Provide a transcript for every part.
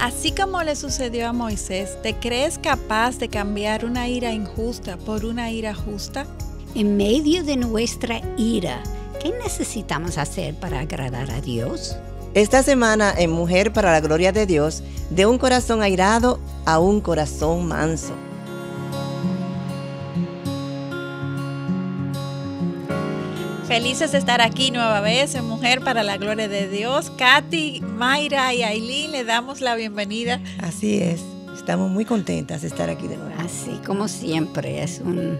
Así como le sucedió a Moisés, ¿te crees capaz de cambiar una ira injusta por una ira justa? En medio de nuestra ira, ¿qué necesitamos hacer para agradar a Dios? Esta semana en Mujer para la Gloria de Dios, de un corazón airado a un corazón manso. Felices de estar aquí nueva vez en Mujer para la Gloria de Dios. Katy, Mayra y Aileen, le damos la bienvenida. Así es, estamos muy contentas de estar aquí de nuevo. Así como siempre, es un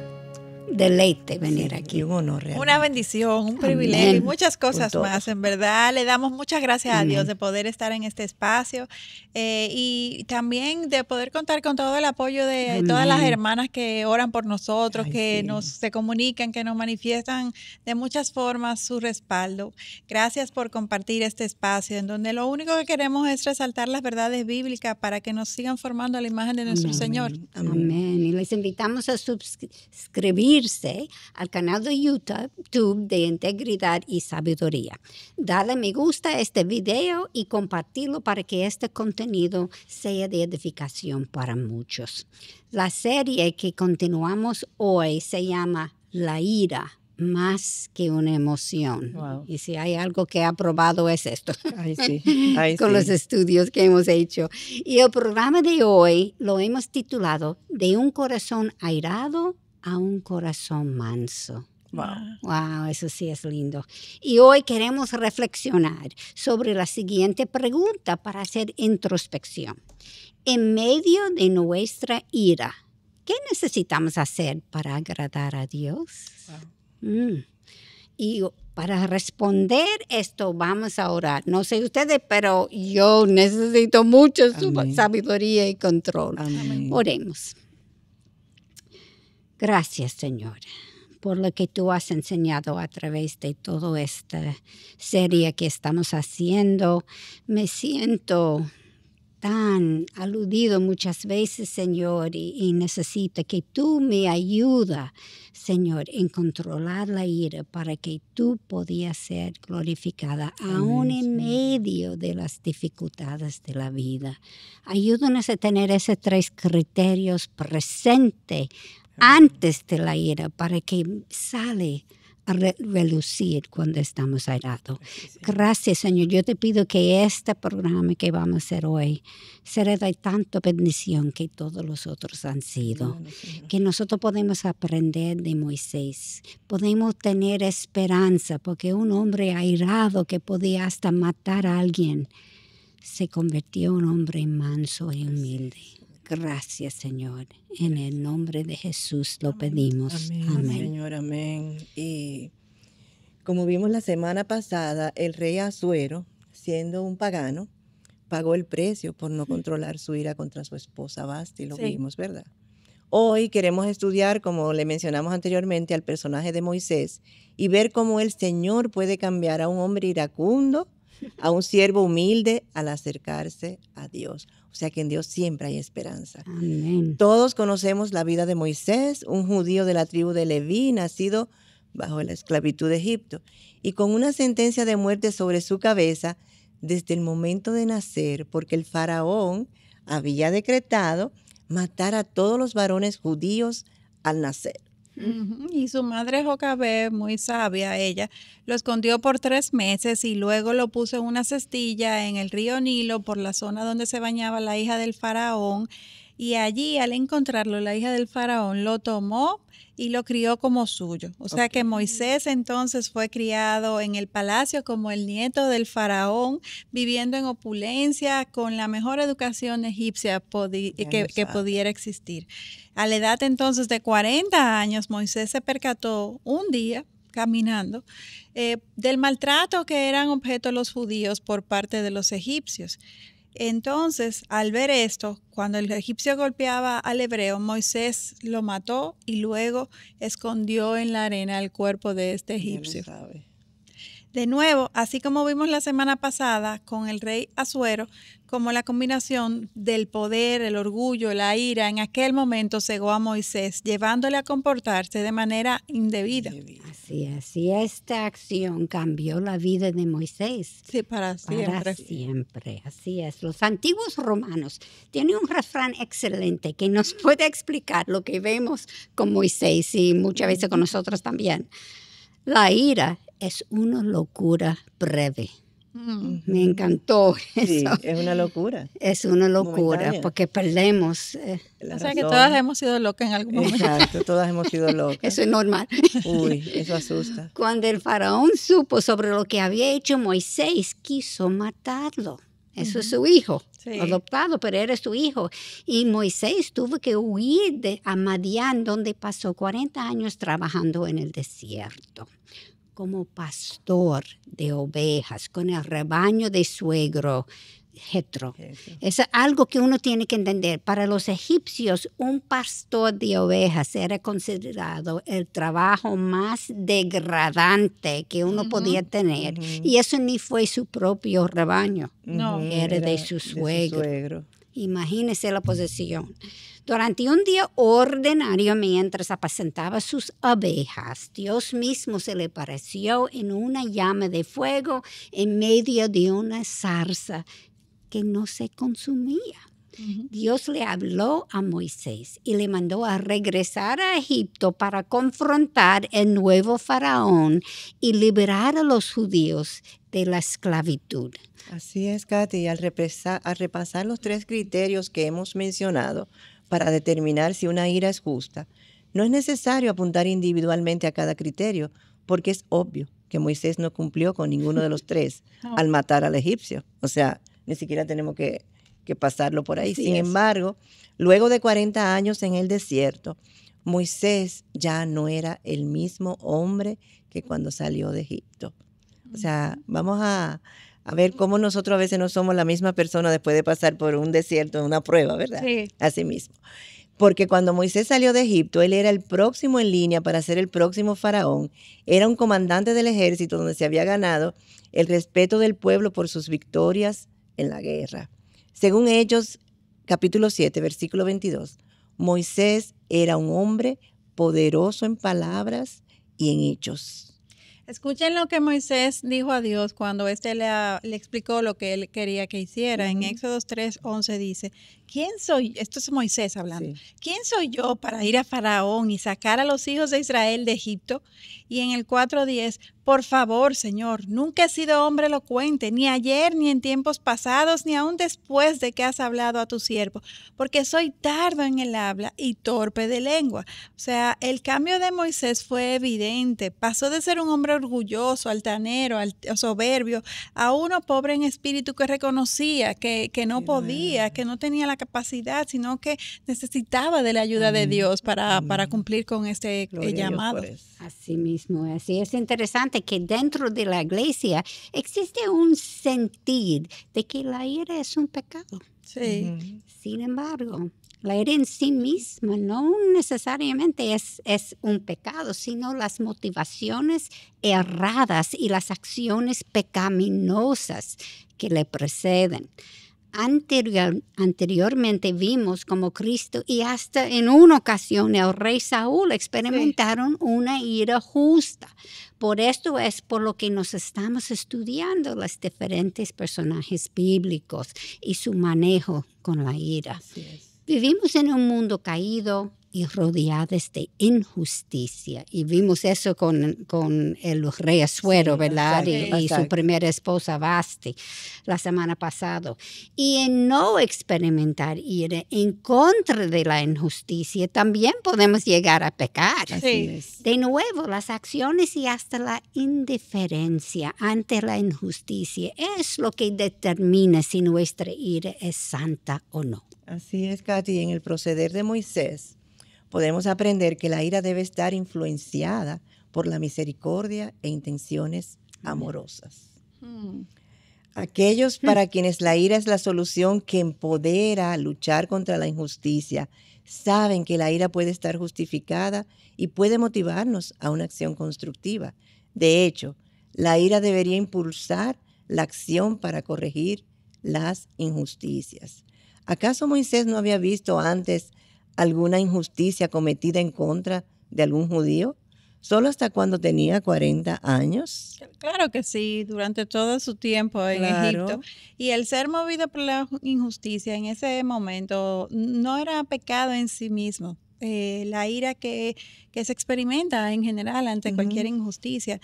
deleite venir aquí. Y un honor realmente. Una bendición, un privilegio y muchas cosas más, en verdad. Le damos muchas gracias a Dios de poder estar en este espacio y también de poder contar con todo el apoyo de todas las hermanas que oran por nosotros, se comunican, que nos manifiestan de muchas formas su respaldo. Gracias por compartir este espacio en donde lo único que queremos es resaltar las verdades bíblicas para que nos sigan formando a la imagen de nuestro Señor. Amén. Y les invitamos a suscribirse al canal de YouTube de Integridad y Sabiduría. Dale me gusta a este video y compartirlo para que este contenido sea de edificación para muchos. La serie que continuamos hoy se llama La ira, más que una emoción. Wow. Y si hay algo que ha probado es esto. Con los estudios que hemos hecho. Y el programa de hoy lo hemos titulado De un corazón airado a un corazón manso. Wow, eso sí es lindo. Y hoy queremos reflexionar sobre la siguiente pregunta para hacer introspección. En medio de nuestra ira, ¿qué necesitamos hacer para agradar a Dios? Y para responder esto vamos a orar. No sé ustedes, pero yo necesito mucha sabiduría y control. Amén. Oremos. Gracias, Señor, por lo que tú has enseñado a través de toda esta serie que estamos haciendo. Me siento tan aludido muchas veces, Señor, y necesito que tú me ayudes, Señor, en controlar la ira para que tú podías ser glorificada aún en medio de las dificultades de la vida. Ayúdanos a tener esos 3 criterios presentes antes de la ira, para que sale a relucir cuando estamos airados. Gracias, Señor. Yo te pido que este programa que vamos a hacer hoy será de tanta bendición que todos los otros han sido. Que nosotros podemos aprender de Moisés. Podemos tener esperanza, porque un hombre airado que podía hasta matar a alguien se convirtió en un hombre manso y humilde. Gracias, Señor. En el nombre de Jesús lo pedimos. Amén. Señor, amén. Y como vimos la semana pasada, el rey Asuero, siendo un pagano, pagó el precio por no controlar su ira contra su esposa Vasti. Lo vimos, ¿verdad? Hoy queremos estudiar, como le mencionamos anteriormente, al personaje de Moisés y ver cómo el Señor puede cambiar a un hombre iracundo, a un siervo humilde al acercarse a Dios. O sea que en Dios siempre hay esperanza. Amén. Todos conocemos la vida de Moisés, un judío de la tribu de Leví, nacido bajo la esclavitud de Egipto, y con una sentencia de muerte sobre su cabeza desde el momento de nacer, porque el faraón había decretado matar a todos los varones judíos al nacer. Y su madre Jocabed, muy sabia ella, lo escondió por 3 meses y luego lo puso en una cestilla en el río Nilo por la zona donde se bañaba la hija del faraón. Y allí, al encontrarlo, la hija del faraón lo tomó y lo crió como suyo. O sea que Moisés entonces fue criado en el palacio como el nieto del faraón, viviendo en opulencia, con la mejor educación egipcia que pudiera existir. A la edad entonces de 40 años, Moisés se percató un día, caminando, del maltrato que eran objeto los judíos por parte de los egipcios. Entonces, al ver esto, cuando el egipcio golpeaba al hebreo, Moisés lo mató y luego escondió en la arena el cuerpo de este egipcio. De nuevo, así como vimos la semana pasada con el rey Asuero, como la combinación del poder, el orgullo, la ira, en aquel momento cegó a Moisés, llevándole a comportarse de manera indebida. Así es, y esta acción cambió la vida de Moisés. Sí, para siempre. Para siempre, así es. Los antiguos romanos tienen un refrán excelente que nos puede explicar lo que vemos con Moisés y muchas veces con nosotros también. La ira es una locura breve. Me encantó eso. Sí, es una locura. Es una locura Momentánea. porque perdemos. O sea que todas hemos sido locas en algún momento. Exacto, todas hemos sido locas. Eso es normal. Uy, eso asusta. Cuando el faraón supo sobre lo que había hecho Moisés, quiso matarlo. Eso es su hijo, Sí. adoptado, pero era su hijo. Y Moisés tuvo que huir a Madián, donde pasó 40 años trabajando en el desierto, como pastor de ovejas, con el rebaño de suegro Jetro. Es algo que uno tiene que entender. Para los egipcios, un pastor de ovejas era considerado el trabajo más degradante que uno podía tener. Y eso ni fue su propio rebaño. No. Era de su suegro. Imagínese la posición. Durante un día ordinario, mientras apacentaba sus ovejas, Dios mismo se le apareció en una llama de fuego en medio de una zarza que no se consumía. Dios le habló a Moisés y le mandó a regresar a Egipto para confrontar el nuevo faraón y liberar a los judíos de la esclavitud. Así es, Katy, al repasar los 3 criterios que hemos mencionado para determinar si una ira es justa, no es necesario apuntar individualmente a cada criterio, porque es obvio que Moisés no cumplió con ninguno de los 3 al matar al egipcio. O sea, ni siquiera tenemos que pasarlo por ahí. Sin embargo, luego de 40 años en el desierto, Moisés ya no era el mismo hombre que cuando salió de Egipto. O sea, vamos a ver cómo nosotros a veces no somos la misma persona después de pasar por un desierto, una prueba, ¿verdad? Sí. Así mismo. Porque cuando Moisés salió de Egipto, él era el próximo en línea para ser el próximo faraón. Era un comandante del ejército donde se había ganado el respeto del pueblo por sus victorias en la guerra. Según Hechos, capítulo 7, versículo 22, Moisés era un hombre poderoso en palabras y en hechos. Escuchen lo que Moisés dijo a Dios cuando éste le explicó lo que él quería que hiciera. En Éxodo 3:11 dice, ¿quién soy? Esto es Moisés hablando. Sí. ¿Quién soy yo para ir a Faraón y sacar a los hijos de Israel de Egipto? Y en el 4:10, por favor, Señor, nunca he sido hombre elocuente, ni ayer, ni en tiempos pasados, ni aún después de que has hablado a tu siervo, porque soy tardo en el habla y torpe de lengua. O sea, el cambio de Moisés fue evidente. Pasó de ser un hombre orgulloso, altanero, soberbio, a uno pobre en espíritu que reconocía que no podía, que no tenía la capacidad, sino que necesitaba de la ayuda de Dios para cumplir con este llamado. Así mismo es. Y es interesante que dentro de la iglesia existe un sentir de que la ira es un pecado. Sí. Sin embargo, la ira en sí misma no necesariamente es un pecado, sino las motivaciones erradas y las acciones pecaminosas que le preceden. Anteriormente vimos como Cristo y hasta en una ocasión el rey Saúl experimentaron una ira justa. Por esto es por lo que nos estamos estudiando los diferentes personajes bíblicos y su manejo con la ira. Así es. Vivimos en un mundo caído y rodeados de injusticia. Y vimos eso con el rey Asuero, ¿verdad? Y su primera esposa, Vasti, la semana pasada. Y en no experimentar ira en contra de la injusticia, también podemos llegar a pecar. Así es. De nuevo, las acciones y hasta la indiferencia ante la injusticia es lo que determina si nuestra ira es santa o no. Así es, Katy. En el proceder de Moisés podemos aprender que la ira debe estar influenciada por la misericordia e intenciones amorosas. Aquellos para quienes la ira es la solución que empodera a luchar contra la injusticia, saben que la ira puede estar justificada y puede motivarnos a una acción constructiva. De hecho, La ira debería impulsar la acción para corregir las injusticias. ¿Acaso Moisés no había visto antes alguna injusticia cometida en contra de algún judío? ¿Solo hasta cuando tenía 40 años? Claro que sí, durante todo su tiempo en Claro. Egipto. Y el ser movido por la injusticia en ese momento no era pecado en sí mismo. La ira que se experimenta en general ante cualquier injusticia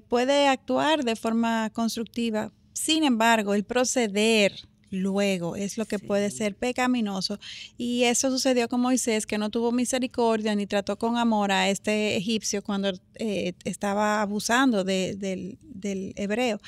puede actuar de forma constructiva. Sin embargo, el proceder luego es lo que puede ser pecaminoso, y eso sucedió con Moisés, que no tuvo misericordia ni trató con amor a este egipcio cuando estaba abusando del hebreo.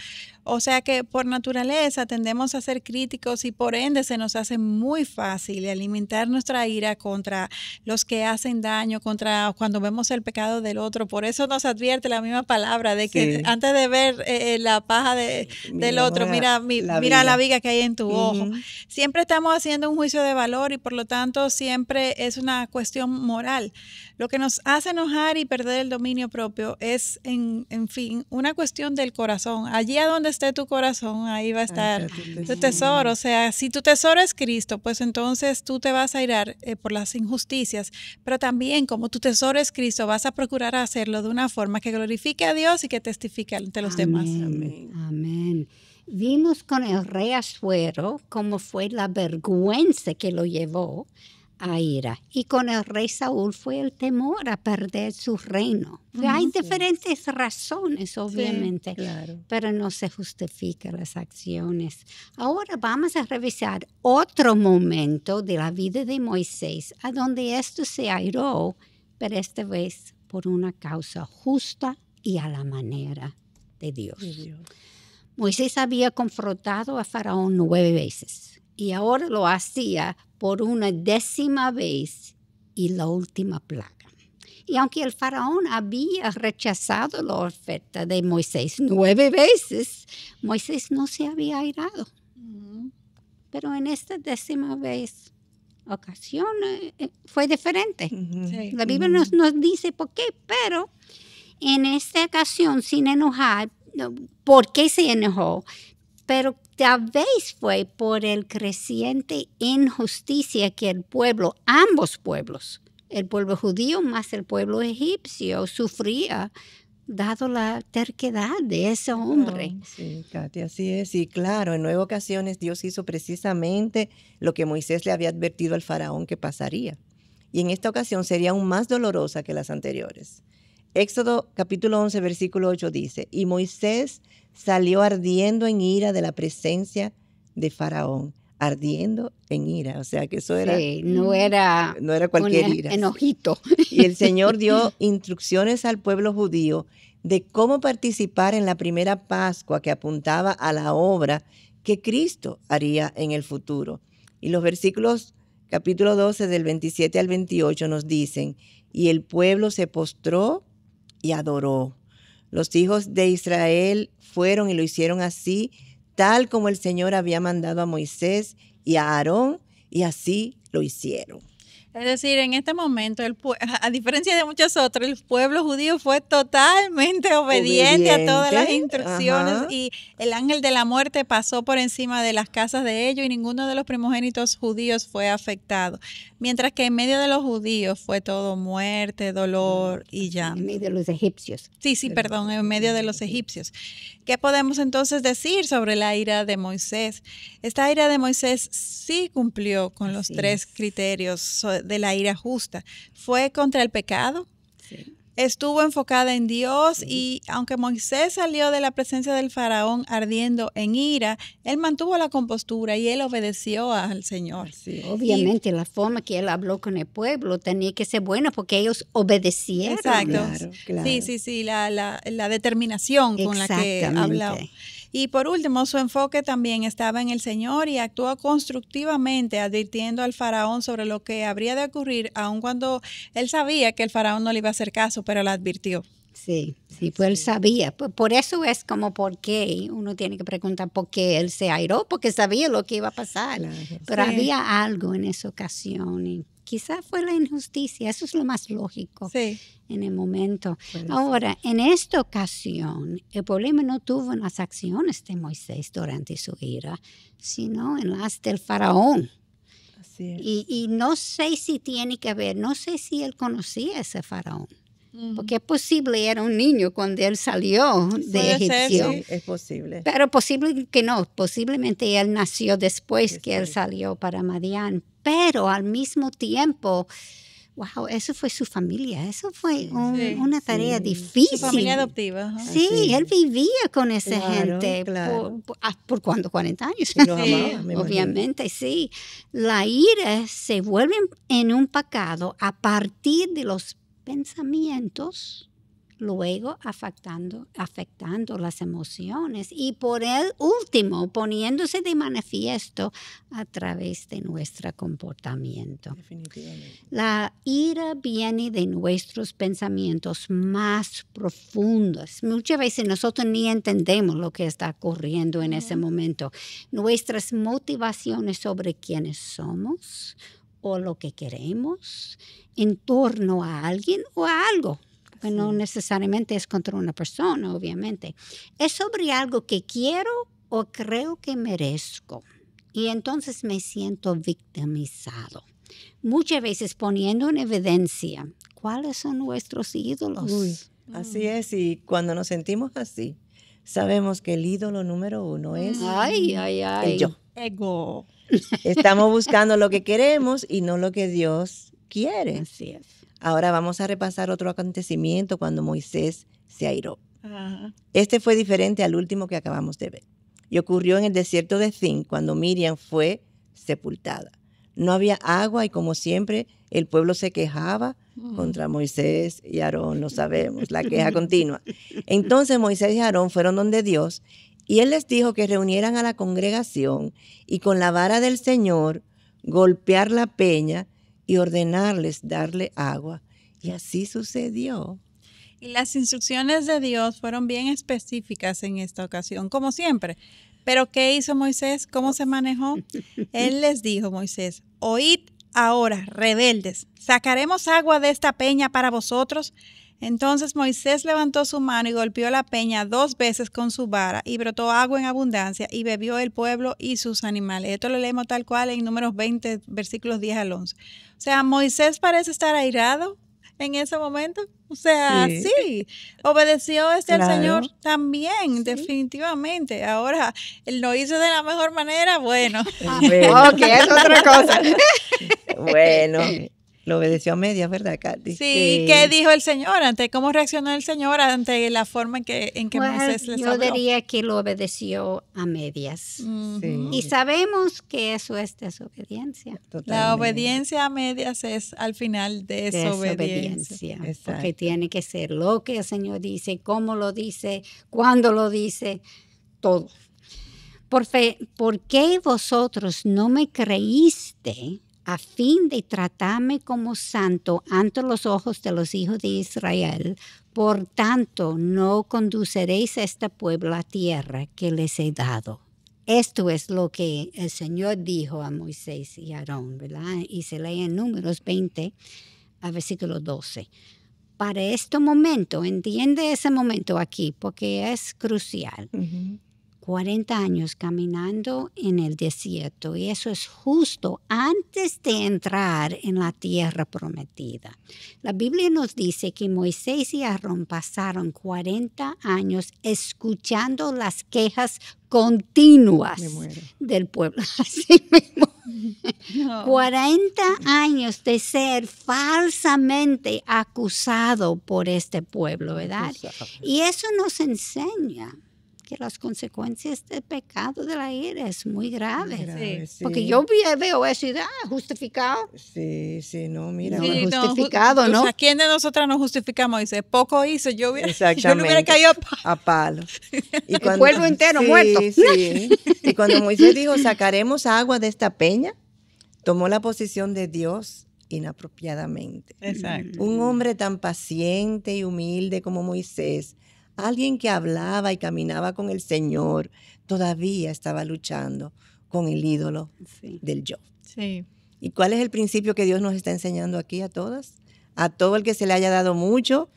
O sea que por naturaleza tendemos a ser críticos y por ende se nos hace muy fácil alimentar nuestra ira contra los que hacen daño, contra cuando vemos el pecado del otro. Por eso nos advierte la misma palabra de que antes de ver la paja del otro, mira la viga que hay en tu ojo. Siempre estamos haciendo un juicio de valor y por lo tanto siempre es una cuestión moral. Lo que nos hace enojar y perder el dominio propio es, en fin, una cuestión del corazón. Allí a donde esté tu corazón, ahí va a estar tu tesoro. O sea, si tu tesoro es Cristo, pues entonces tú te vas a irar por las injusticias, pero también como tu tesoro es Cristo, vas a procurar hacerlo de una forma que glorifique a Dios y que testifique ante los demás. Amén. Amén. Vimos con el rey Asuero cómo fue la vergüenza que lo llevó a ira. Y con el rey Saúl fue el temor a perder su reino. Hay diferentes razones, obviamente, claro, pero no se justifican las acciones. Ahora vamos a revisar otro momento de la vida de Moisés, a donde esto se airó, pero esta vez por una causa justa y a la manera de Dios. Moisés había confrontado a Faraón 9 veces y ahora lo hacía por una 10ª vez y la última plaga. Y aunque el faraón había rechazado la oferta de Moisés 9 veces, Moisés no se había airado. Pero en esta 10ª ocasión fue diferente. La Biblia nos dice por qué, pero en esta ocasión, sin enojar, ¿por qué se enojó? Pero tal vez fue por el creciente injusticia que el pueblo, ambos pueblos, el pueblo judío más el pueblo egipcio, sufría, dado la terquedad de ese hombre. Sí, Katy, así es. Y claro, en 9 ocasiones Dios hizo precisamente lo que Moisés le había advertido al faraón que pasaría. Y en esta ocasión sería aún más dolorosa que las anteriores. Éxodo capítulo 11, versículo 8 dice, y Moisés salió ardiendo en ira de la presencia de Faraón, ardiendo en ira, o sea que eso era, no era cualquier ira. Enojito. Y el Señor dio instrucciones al pueblo judío de cómo participar en la primera Pascua que apuntaba a la obra que Cristo haría en el futuro. Y los versículos capítulo 12 del 27 al 28 nos dicen, y el pueblo se postró y adoró. Los hijos de Israel fueron y lo hicieron así, tal como el Señor había mandado a Moisés y a Aarón, y así lo hicieron. Es decir, en este momento, a diferencia de muchos otros, el pueblo judío fue totalmente obediente a todas las instrucciones y el ángel de la muerte pasó por encima de las casas de ellos y ninguno de los primogénitos judíos fue afectado. Mientras que en medio de los judíos fue todo muerte, dolor y llanto. En medio de los egipcios. En medio de los egipcios. ¿Qué podemos entonces decir sobre la ira de Moisés? Esta ira de Moisés sí cumplió con los 3 criterios de la ira justa. Fue contra el pecado, estuvo enfocada en Dios y aunque Moisés salió de la presencia del faraón ardiendo en ira, él mantuvo la compostura y él obedeció al Señor. Obviamente la forma que él habló con el pueblo tenía que ser buena porque ellos obedecieron. Exacto. Claro. Sí, la determinación con la que habló. Y por último, su enfoque también estaba en el Señor y actuó constructivamente advirtiendo al faraón sobre lo que habría de ocurrir, aun cuando él sabía que el faraón no le iba a hacer caso, pero lo advirtió. Sí, pues él sabía. Por eso es como por qué. Uno tiene que preguntar por qué él se airó, porque sabía lo que iba a pasar. Claro, pero había algo en esa ocasión quizás fue la injusticia, eso es lo más lógico Sí. en el momento. Puede ser. Ahora, en esta ocasión, el problema no tuvo en las acciones de Moisés durante su ira, sino en las del faraón. Así es. Y no sé si tiene que ver, no sé si él conocía a ese faraón, porque es posible, era un niño cuando él salió de Puede ser, Egipcio. Sí, es posible. Pero posible que no, posiblemente él nació después que él Después. salió para Madián, pero al mismo tiempo, wow, eso fue su familia, eso fue Sí, una tarea sí. difícil. Su familia adoptiva. Ajá. Sí, Así él es. vivía con esa Claro, gente claro. por cuánto, 40 años. Y los Sí, amaba, me imagino. Obviamente, sí. La ira se vuelve en un pecado a partir de los pensamientos, luego afectando las emociones y por el último poniéndose de manifiesto a través de nuestro comportamiento. Definitivamente. La ira viene de nuestros pensamientos más profundos. Muchas veces nosotros ni entendemos lo que está ocurriendo en ese momento. Nuestras motivaciones sobre quiénes somos o lo que queremos en torno a alguien o a algo. Que no necesariamente es contra una persona, obviamente. Es sobre algo que quiero o creo que merezco. Y entonces me siento victimizado. Muchas veces poniendo en evidencia cuáles son nuestros ídolos. Uy, así es. Y cuando nos sentimos así, sabemos que el ídolo número uno es Ay, ay, ay. el yo. Ego. Estamos buscando lo que queremos y no lo que Dios quiere. Así es. Ahora vamos a repasar otro acontecimiento cuando Moisés se airó. Ajá. Este fue diferente al último que acabamos de ver. Y ocurrió en el desierto de Zin, cuando Miriam fue sepultada. No había agua y como siempre el pueblo se quejaba contra Moisés y Aarón, lo sabemos, la queja continua. Entonces Moisés y Aarón fueron donde Dios y él les dijo que reunieran a la congregación y con la vara del Señor golpear la peña y ordenarles darle agua. Y así sucedió. Y las instrucciones de Dios fueron bien específicas en esta ocasión, como siempre. Pero ¿qué hizo Moisés? ¿Cómo se manejó? Él les dijo, Moisés, oíd ahora, rebeldes, ¿sacaremos agua de esta peña para vosotros? Entonces Moisés levantó su mano y golpeó la peña 2 veces con su vara y brotó agua en abundancia y bebió el pueblo y sus animales. Esto lo leemos tal cual en Números 20, versículos 10 al 11. O sea, Moisés parece estar airado en ese momento. O sea, sí, obedeció al Señor también, definitivamente. Ahora, él lo hizo de la mejor manera, bueno. Bueno, Ok, es otra cosa. bueno, lo obedeció a medias, ¿verdad, Katy? Sí, ¿qué dijo el Señor cómo reaccionó el Señor ante la forma en que Bueno, Moisés les yo habló? diría que lo obedeció a medias. Sí, Y sabemos que eso es desobediencia. La totalmente. obediencia a medias es al final desobediencia. Desobediencia. Exacto. Porque tiene que ser lo que el Señor dice, cómo lo dice, cuándo lo dice, todo. ¿Por qué vosotros no me creíste a fin de tratarme como santo ante los ojos de los hijos de Israel? Por tanto, no conduciréis a este pueblo a tierra que les he dado. Esto es lo que el Señor dijo a Moisés y a Aarón, ¿verdad? Y se lee en Números 20, a versículo 12. Para este momento, entiende ese momento aquí, porque es crucial. Ujú. 40 años caminando en el desierto y eso es justo antes de entrar en la tierra prometida. La Biblia nos dice que Moisés y Aarón pasaron 40 años escuchando las quejas continuas Me muero. del pueblo. Así mismo. No. 40 años de ser falsamente acusado por este pueblo, ¿verdad? Y eso nos enseña que las consecuencias del pecado de la ira es muy grave. Grave, sí. Porque yo veo eso y justificado. Sí, sí, no, mira. No, ahora- es justificado, ¿no? O sea, ¿quién de nosotras nos justificamos? Dice, poco hice, yo le hubiera Exactamente. caído A palo. Y El pueblo entero muerto. Sí. Y cuando Moisés dijo, sacaremos agua de esta peña, tomó la posición de Dios inapropiadamente. Exacto. Un hombre tan paciente y humilde como Moisés, alguien que hablaba y caminaba con el Señor, todavía estaba luchando con el ídolo Sí. del yo. Sí. ¿Y cuál es el principio que Dios nos está enseñando aquí a todas? A todo el que se le haya dado mucho,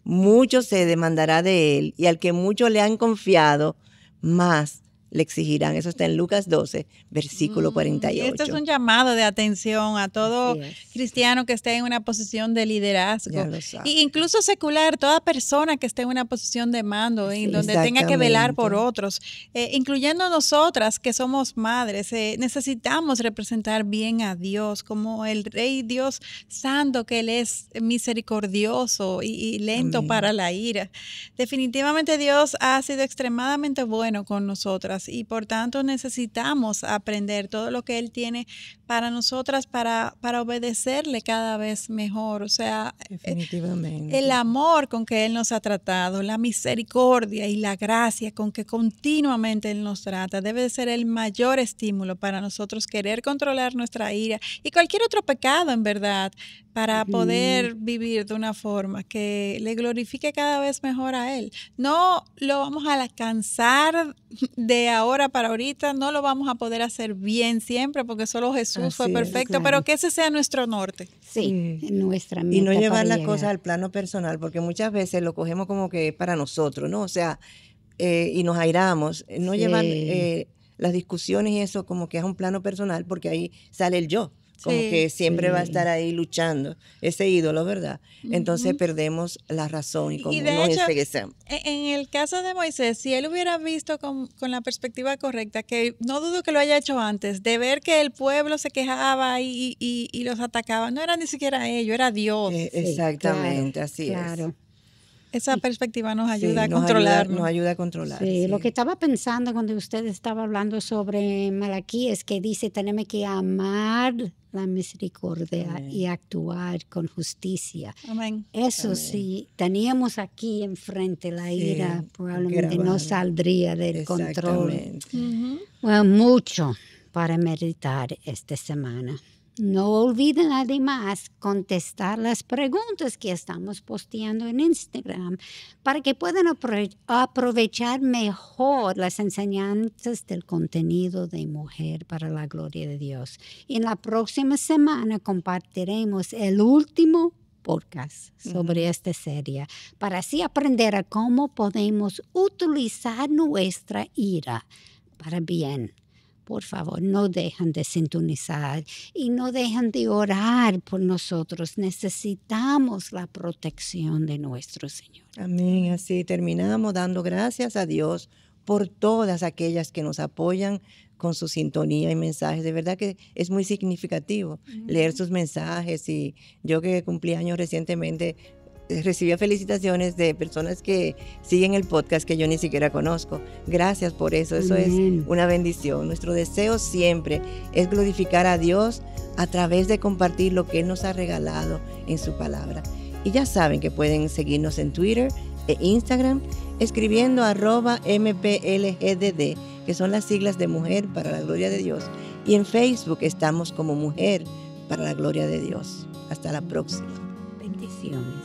mucho se demandará de él, y al que mucho le han confiado, más le exigirán. Eso está en Lucas 12, versículo 48. Y este es un llamado de atención a todo cristiano que esté en una posición de liderazgo. Ya lo sabe. Y incluso secular, toda persona que esté en una posición de mando, en donde tenga que velar por otros, incluyendo nosotras que somos madres, necesitamos representar bien a Dios como el Rey Dios Santo, que Él es misericordioso y lento para la ira. Definitivamente Dios ha sido extremadamente bueno con nosotras, y por tanto necesitamos aprender todo lo que Él tiene para nosotras para obedecerle cada vez mejor. O sea, definitivamente, el amor con que Él nos ha tratado, la misericordia y la gracia con que continuamente Él nos trata, debe de ser el mayor estímulo para nosotros querer controlar nuestra ira y cualquier otro pecado, en verdad, para poder vivir de una forma que le glorifique cada vez mejor a Él. No lo vamos a alcanzar de ahora para ahorita, no lo vamos a poder hacer bien siempre, porque solo Jesús fue perfecto, pero que ese sea nuestro norte. Sí, nuestra meta. Y no llevar las cosas al plano personal, porque muchas veces lo cogemos como que para nosotros, ¿no? O sea, y nos airamos, no llevar las discusiones y eso como que es un plano personal, porque ahí sale el yo. Como que siempre va a estar ahí luchando, ese ídolo, ¿verdad? Entonces perdemos la razón y como nos enceguecemos. En el caso de Moisés, si él hubiera visto con la perspectiva correcta, que no dudo que lo haya hecho antes, de ver que el pueblo se quejaba y los atacaba, no era ni siquiera ellos, era Dios. Exactamente, claro, así es. Esa perspectiva nos ayuda a controlarnos. Nos ayuda a controlar. Sí, lo que estaba pensando cuando usted estaba hablando sobre Malaquías, que dice tenemos que amar la misericordia y actuar con justicia. Amén. Eso sí, teníamos aquí enfrente la ira, probablemente no saldría del control. Bueno, mucho para meditar esta semana. No olviden además contestar las preguntas que estamos posteando en Instagram para que puedan aprovechar mejor las enseñanzas del contenido de Mujer para la Gloria de Dios. Y en la próxima semana compartiremos el último podcast sobre esta serie para así aprender a cómo podemos utilizar nuestra ira para bien. Por favor, no dejen de sintonizar y no dejen de orar por nosotros. Necesitamos la protección de nuestro Señor. Amén. Así terminamos dando gracias a Dios por todas aquellas que nos apoyan con su sintonía y mensajes. De verdad que es muy significativo leer sus mensajes. Y yo que cumplí años recientemente, recibí felicitaciones de personas que siguen el podcast que yo ni siquiera conozco. Gracias por eso, eso es una bendición. Nuestro deseo siempre es glorificar a Dios a través de compartir lo que Él nos ha regalado en su palabra. Y ya saben que pueden seguirnos en Twitter e Instagram escribiendo @mplgdd, que son las siglas de Mujer para la Gloria de Dios. Y en Facebook estamos como Mujer para la Gloria de Dios. Hasta la próxima. Bendiciones.